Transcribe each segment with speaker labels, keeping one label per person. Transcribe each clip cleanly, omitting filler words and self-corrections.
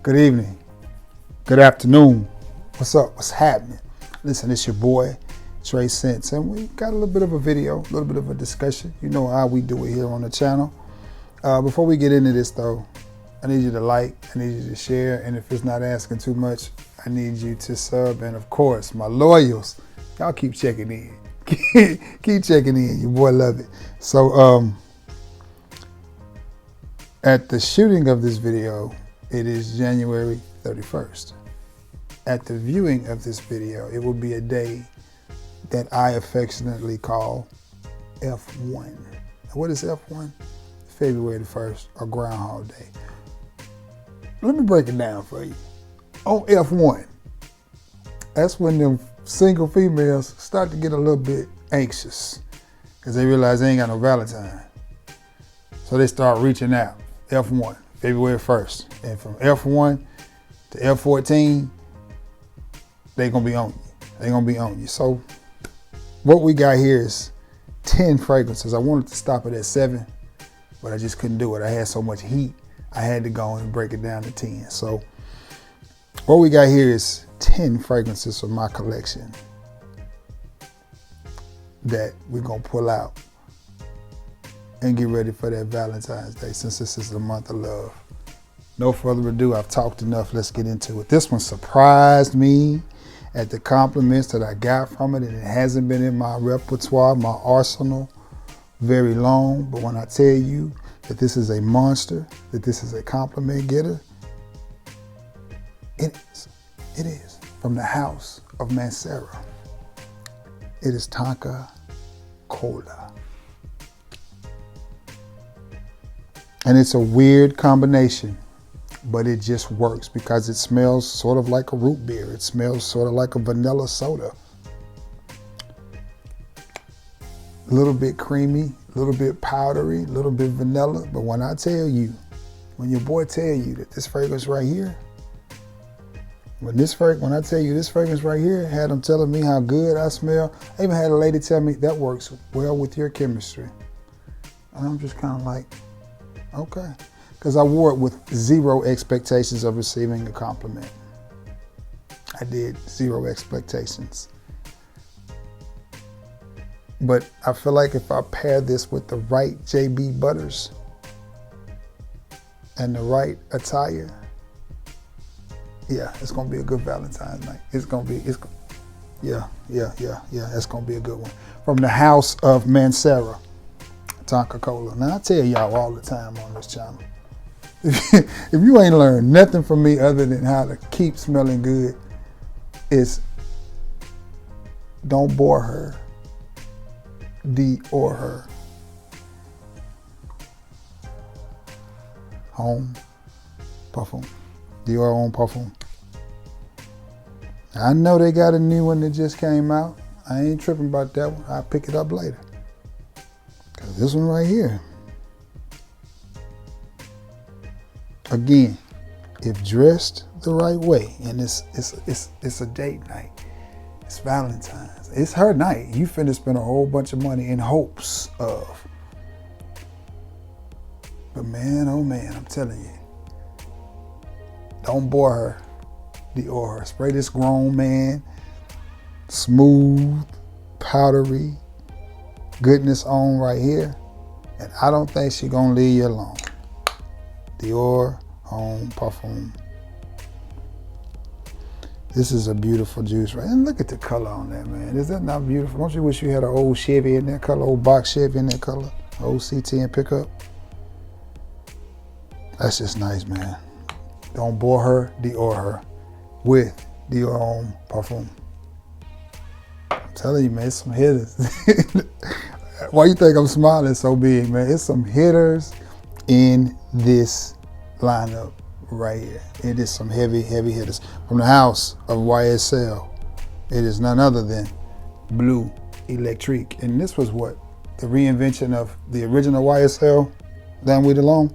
Speaker 1: Good evening. Good afternoon. What's up? What's happening? Listen, it's your boy, Trey Sense, and we got a little bit of a video, a little bit of a discussion. You know how we do it here on the channel. Before we get into this though, I need you to like, I need you to share, and if it's not asking too much, I need you to sub, and of course, my loyals, y'all keep checking in. Keep checking in, your boy love it. So, at the shooting of this video, it is January 31st. At the viewing of this video, it will be a day that I affectionately call F1. Now, what is F1? February the 1st, or Groundhog Day. Let me break it down for you. On F1, that's when them single females start to get a little bit anxious because they realize they ain't got no Valentine. So they start reaching out. F1, February 1st. And from F1 to F14, they gonna be on you. They gonna be on you. So what we got here is 10 fragrances. I wanted to stop it at 7, but I just couldn't do it. I had so much heat. I had to go and break it down to 10. So what we got here is 10 fragrances from my collection that we're gonna pull out and get ready for that Valentine's Day, since this is the month of love. No further ado, I've talked enough, let's get into it. This one surprised me at the compliments that I got from it, and it hasn't been in my repertoire, my arsenal, very long. But when I tell you that this is a monster, that this is a compliment getter, it is. It is. From the house of Mancera, it is Tonka Cola. And it's a weird combination, but it just works because it smells sort of like a root beer. It smells sort of like a vanilla soda. A little bit creamy, a little bit powdery, a little bit vanilla. But when I tell you, when your boy tell you that this fragrance right here, when I tell you this fragrance right here had them telling me how good I smell, I even had a lady tell me that works well with your chemistry. And I'm just kind of like, okay. Because I wore it with zero expectations of receiving a compliment. I did, zero expectations. But I feel like if I pair this with the right JB Butters and the right attire, yeah, it's gonna be a good Valentine's night. It's gonna be that's gonna be a good one. From the house of Mancera, Tonka Cola. Now I tell y'all all the time on this channel, if you ain't learned nothing from me other than how to keep smelling good, it's don't bore her, Dior her. Homme, Parfum. Dior Homme Parfum. I know they got a new one that just came out. I ain't tripping about that one. I'll pick it up later. Cause this one right here, again, if dressed the right way, and it's a date night, it's Valentine's, it's her night. You finna spend a whole bunch of money in hopes of. But man, oh man, I'm telling you, don't bore her, Dior her. Spray this grown man, smooth, powdery goodness on right here, and I don't think she's gonna leave you alone. Dior Homme Parfum. This is a beautiful juice, right? And look at the color on that, man. Is that not beautiful? Don't you wish you had an old Chevy in that color, old box Chevy in that color, old C10 pickup? That's just nice, man. Don't bore her, Dior her, with Dior Homme Parfum. I'm telling you, man, it's some hitters. Why you think I'm smiling so big, man? It's some hitters in this lineup right here. It is some heavy, heavy hitters. From the house of YSL, it is none other than Blue Electrique. And this was what? The reinvention of the original YSL, Down With Alone.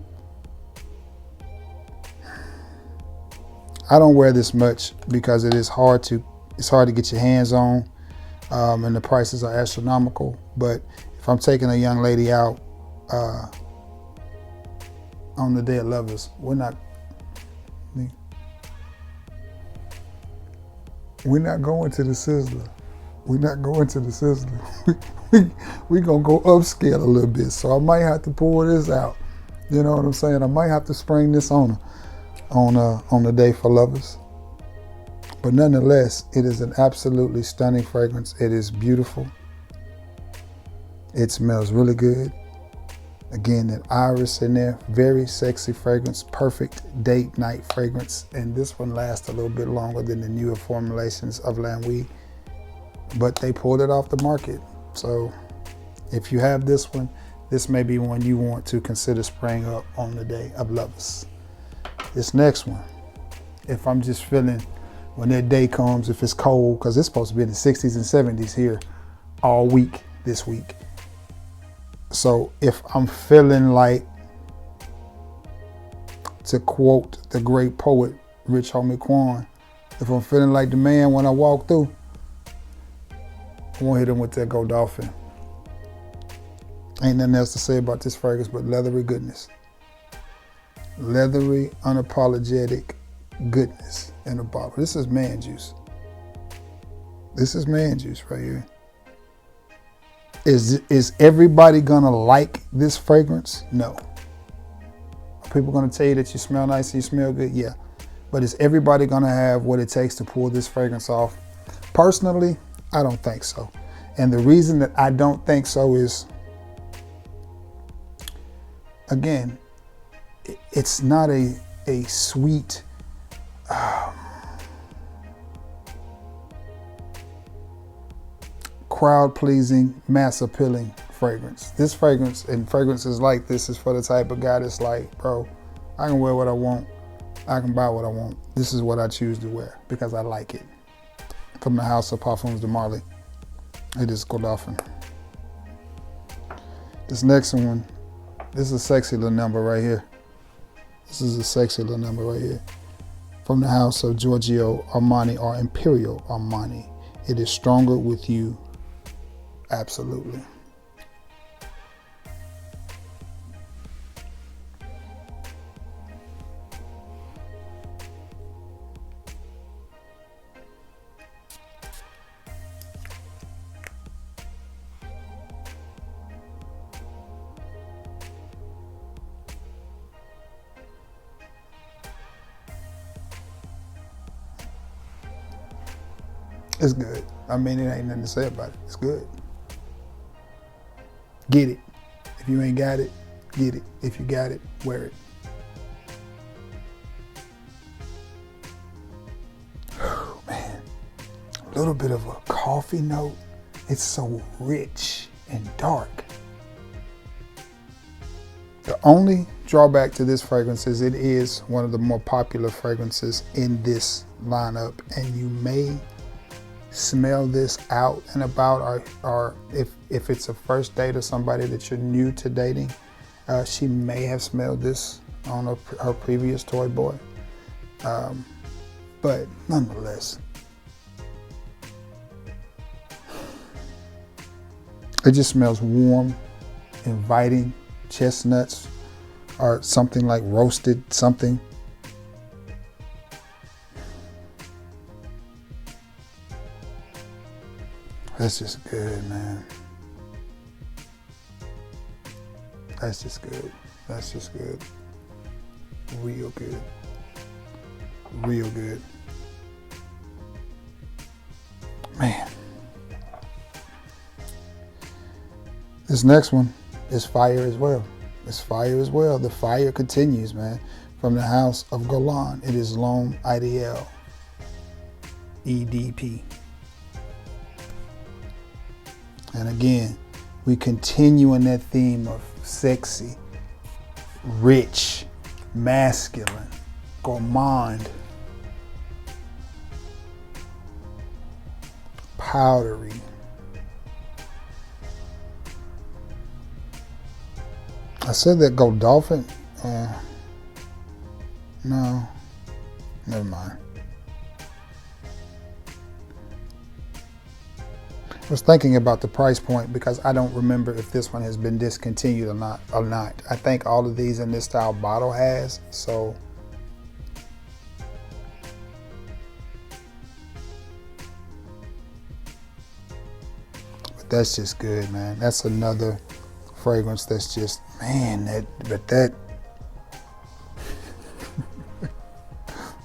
Speaker 1: I don't wear this much because it is hard to get your hands on, and the prices are astronomical. But if I'm taking a young lady out on the day of lovers, we're not, We're not going to the Sizzler. We're not going to the Sizzler. We're going to go upscale a little bit. So I might have to pull this out. You know what I'm saying? I might have to spring this on the Day for Lovers. But nonetheless, it is an absolutely stunning fragrance. It is beautiful. It smells really good. Again, that iris in there, very sexy fragrance, perfect date night fragrance. And this one lasts a little bit longer than the newer formulations of Nuit, but they pulled it off the market. So if you have this one, this may be one you want to consider spraying up on the Day of Lovers. This next one, if I'm just feeling, when that day comes, if it's cold, because it's supposed to be in the 60s and 70s here all week this week. So if I'm feeling like, to quote the great poet, Rich Homie Quan, if I'm feeling like the man when I walk through, I won't hit him with that Godolphin. Ain't nothing else to say about this fragrance but leathery goodness. Leathery, unapologetic goodness in a bottle. This is man juice. This is man juice right here. Is everybody gonna like this fragrance? No. Are people gonna tell you that you smell nice and you smell good? Yeah. But is everybody gonna have what it takes to pull this fragrance off? Personally, I don't think so. And the reason that I don't think so is, again, it's not a sweet, crowd-pleasing, mass-appealing fragrance. This fragrance and fragrances like this is for the type of guy that's like, bro, I can wear what I want. I can buy what I want. This is what I choose to wear because I like it. From the house of Parfums de Marly, it is Godolphin. This next one, this is a sexy little number right here. This is a sexy little number right here. From the house of Giorgio Armani, or Imperial Armani. It is Stronger With You. Absolutely. It's good. I mean, it ain't nothing to say about it. It's good. Get it. If you ain't got it, get it. If you got it, wear it. Oh, man. A little bit of a coffee note. It's so rich and dark. The only drawback to this fragrance is it is one of the more popular fragrances in this lineup, and you may smell this out and about, or if it's a first date or somebody that you're new to dating, she may have smelled this on her previous toy boy. But nonetheless, it just smells warm, inviting, chestnuts, or something like roasted something. That's just good, man. That's just good. That's just good. Real good. Real good. Man. This next one is fire as well. It's fire as well. The fire continues, man. From the house of Guerlain, it is Homme Idéal. EDP. And again, we continue in that theme of sexy, rich, masculine, gourmand, powdery. I said that Godolphin. No, never mind. I was thinking about the price point because I don't remember if this one has been discontinued or not. I think all of these in this style bottle has, so That's just good, man. That's another fragrance that's just, man,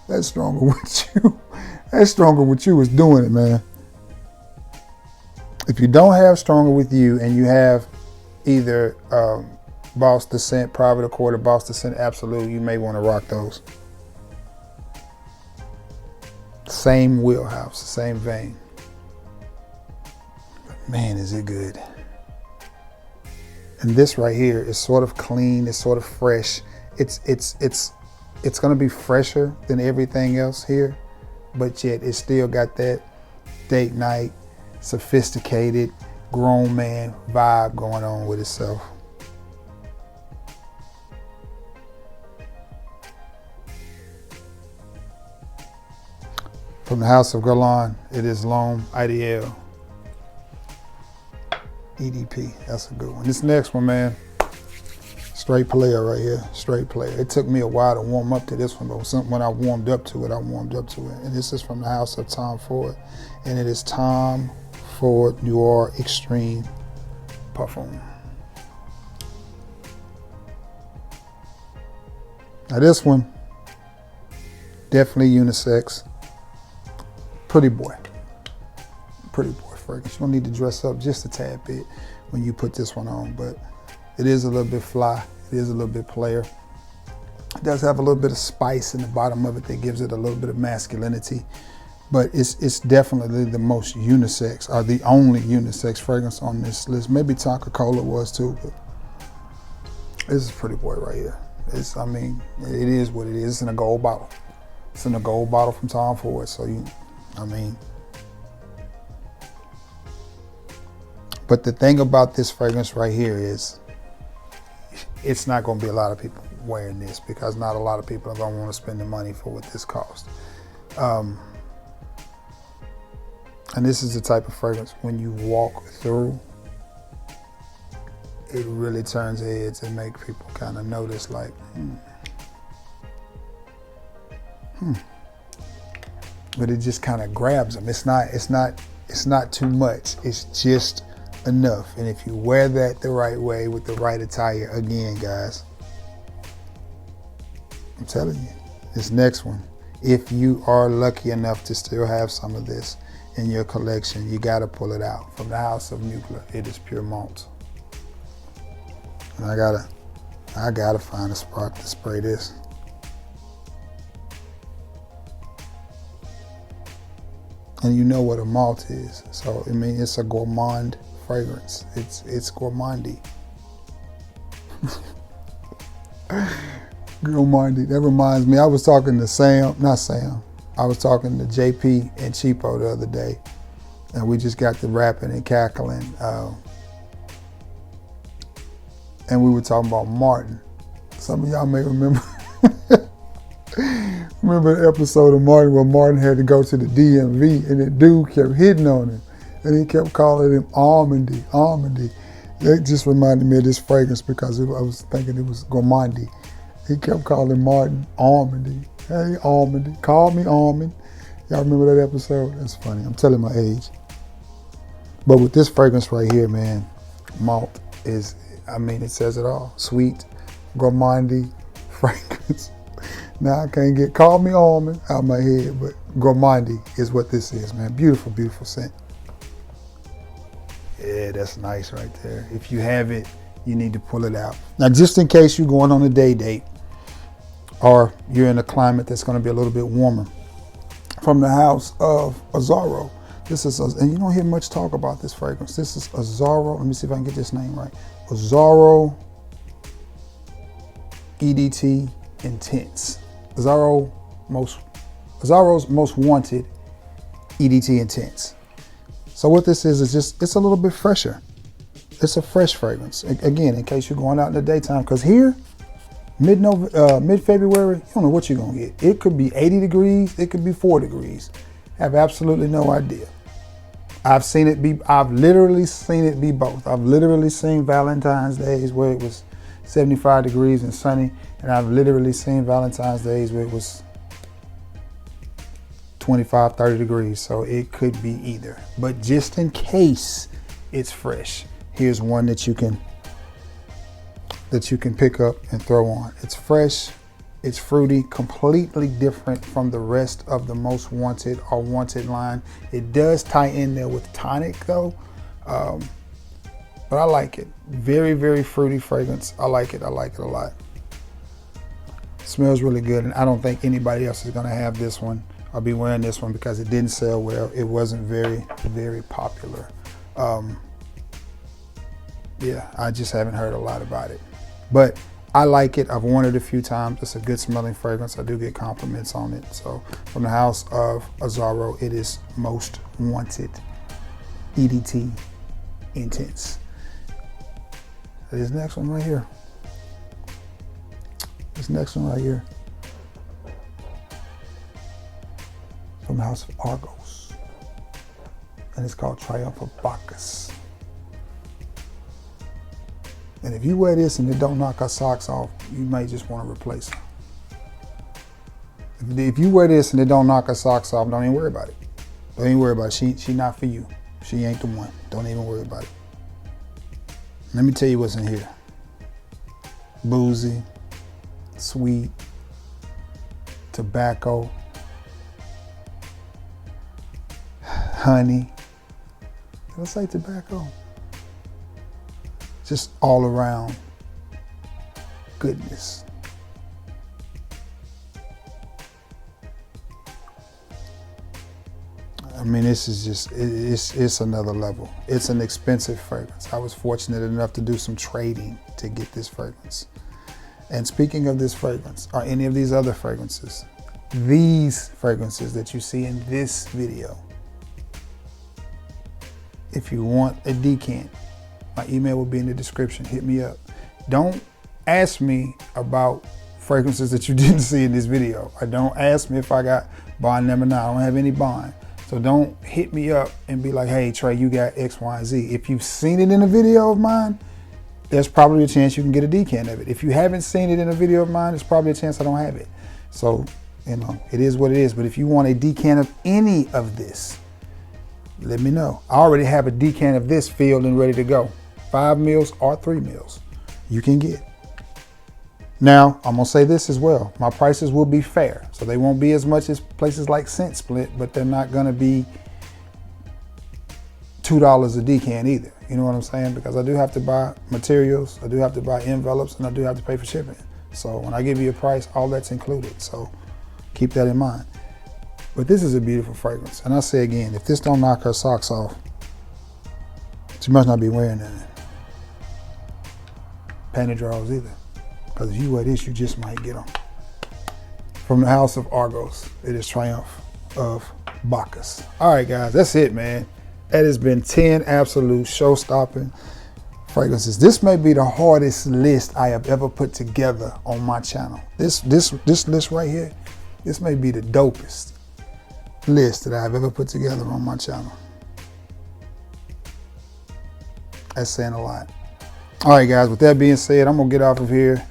Speaker 1: that's stronger with you. That's stronger with you is doing it, man. If you don't have stronger with you and you have either Boss Descent, Private Accord, or Boss Descent Absolute, you may want to rock those. Same wheelhouse, same vein. But man, is it good. And this right here is sort of clean, it's sort of fresh. It's gonna be fresher than everything else here, but yet it's still got that date night, sophisticated, grown man vibe going on with itself. From the house of Guerlain, it is Homme, Idéal. EDP, that's a good one. This next one, man, straight player right here, straight player. It took me a while to warm up to this one, but when I warmed up to it, And this is from the house of Tom Ford, and it is Tom Ford Noir Extreme Parfum. Now this one, definitely unisex. Pretty boy fragrance. You don't need to dress up just a tad bit when you put this one on, but it is a little bit fly. It is a little bit player. It does have a little bit of spice in the bottom of it that gives it a little bit of masculinity, but it's definitely the most unisex, or the only unisex fragrance on this list. Maybe Tonka Cola was too, but this is pretty boy right here. I mean, it is what it is. It's in a gold bottle. It's in a gold bottle from Tom Ford, so but the thing about this fragrance right here is it's not going to be a lot of people wearing this, because not a lot of people are going to want to spend the money for what this costs. And this is the type of fragrance when you walk through, it really turns heads and make people kind of notice, like, But it just kind of grabs them. It's not too much. It's just enough. And if you wear that the right way with the right attire, again, guys, I'm telling you, this next one, if you are lucky enough to still have some of this in your collection, you got to pull it out. From the house of Mugler, it is pure malt. And I gotta find a spot to spray this. And you know what a malt is. So, I mean, it's a gourmand fragrance. It's gourmandy. Gourmandy. That reminds me, I was talking to I was talking to JP and Cheapo the other day, and we just got to rapping and cackling. And we were talking about Martin. Some of y'all may remember. Remember the episode of Martin where Martin had to go to the DMV and that dude kept hitting on him and he kept calling him Almondy. That just reminded me of this fragrance because I was thinking it was gourmandy. He kept calling Martin Almondy. Hey, Almondy, call me Almond. Y'all remember that episode? That's funny. I'm telling my age. But with this fragrance right here, man, malt is, I mean, it says it all. Sweet, gourmandy fragrance. Now I can't get call me almond out of my head, but gourmandy is what this is, man. Beautiful, beautiful scent. Yeah, that's nice right there. If you have it, you need to pull it out. Now, just in case you're going on a day date or you're in a climate that's going to be a little bit warmer, from the house of Azzaro. This is, and you don't hear much talk about this fragrance. This is Azzaro. Let me see if I can get this name right. Azzaro EDT Intense. Azzaro's most wanted EDT Intense. So what this is just, it's a little bit fresher. It's a fresh fragrance. Again, in case you're going out in the daytime, because here, mid-February, you don't know what you're gonna get. It could be 80 degrees, it could be 4 degrees. Have absolutely no idea. I've literally seen it be both. I've literally seen Valentine's days where it was 75 degrees and sunny, and I've literally seen Valentine's days where it was 25, 30 degrees. So it could be either. But just in case it's fresh. Here's one that you can pick up and throw on. It's fresh, it's fruity, completely different from the rest of the Most Wanted or Wanted line. It does tie in there with tonic though, but I like it. Very, very fruity fragrance. I like it a lot. Smells really good, and I don't think anybody else is gonna have this one. I'll be wearing this one because it didn't sell well. It wasn't very, very popular. Yeah, I just haven't heard a lot about it. But I like it. I've worn it a few times. It's a good smelling fragrance. I do get compliments on it. So from the house of Azzaro, it is Most Wanted EDT Intense. This next one right here. From the house of Argos. And it's called Triumph of Bacchus. And if you wear this and it don't knock our socks off, you might just want to replace them. If you wear this and it don't knock our socks off, don't even worry about it. Don't even worry about it. She not for you. She ain't the one. Don't even worry about it. Let me tell you what's in here. Boozy, sweet, tobacco, honey. Did I say tobacco? Just all around goodness. I mean, this is just, it's another level. It's an expensive fragrance. I was fortunate enough to do some trading to get this fragrance. And speaking of this fragrance, or any of these other fragrances, these fragrances that you see in this video, if you want a decant, my email will be in the description. Hit me up. Don't ask me about fragrances that you didn't see in this video. Or don't ask me if I got bond number 9. I don't have any bond. So don't hit me up and be like, hey, Trey, you got X, Y, and Z. If you've seen it in a video of mine, there's probably a chance you can get a decant of it. If you haven't seen it in a video of mine, there's probably a chance I don't have it. So, you know, it is what it is. But if you want a decant of any of this, let me know. I already have a decant of this filled and ready to go. 5 mils or 3 mils you can get. Now, I'm gonna say this as well. My prices will be fair. So they won't be as much as places like Scent Split, but they're not gonna be $2 a decant either. You know what I'm saying? Because I do have to buy materials, I do have to buy envelopes, and I do have to pay for shipping. So when I give you a price, all that's included. So keep that in mind. But this is a beautiful fragrance. And I say again, if this don't knock her socks off, she must not be wearing that. Panty drawers either. Because if you wear this, you just might get them. From the house of Argos, it is Triumph of Bacchus. All right, guys, that's it, man. That has been 10 absolute show-stopping fragrances. This may be the hardest list I have ever put together on my channel. This list right here, this may be the dopest list that I've ever put together on my channel. That's saying a lot. All right, guys, with that being said, I'm gonna get off of here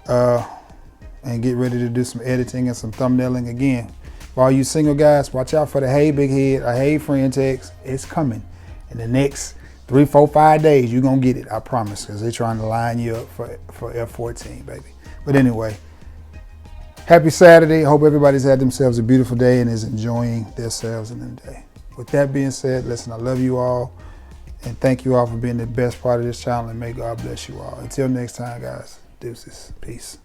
Speaker 1: and get ready to do some editing and some thumbnailing again. For all you single guys, watch out for the Hey Big Head or Hey Friend text. It's coming. In the next 3, 4, 5 days, you're gonna get it, I promise, because they're trying to line you up for F14, baby. But anyway, happy Saturday. Hope everybody's had themselves a beautiful day and is enjoying themselves in the day. With that being said, listen, I love you all. And thank you all for being the best part of this channel, and may God bless you all. Until next time, guys, deuces. Peace.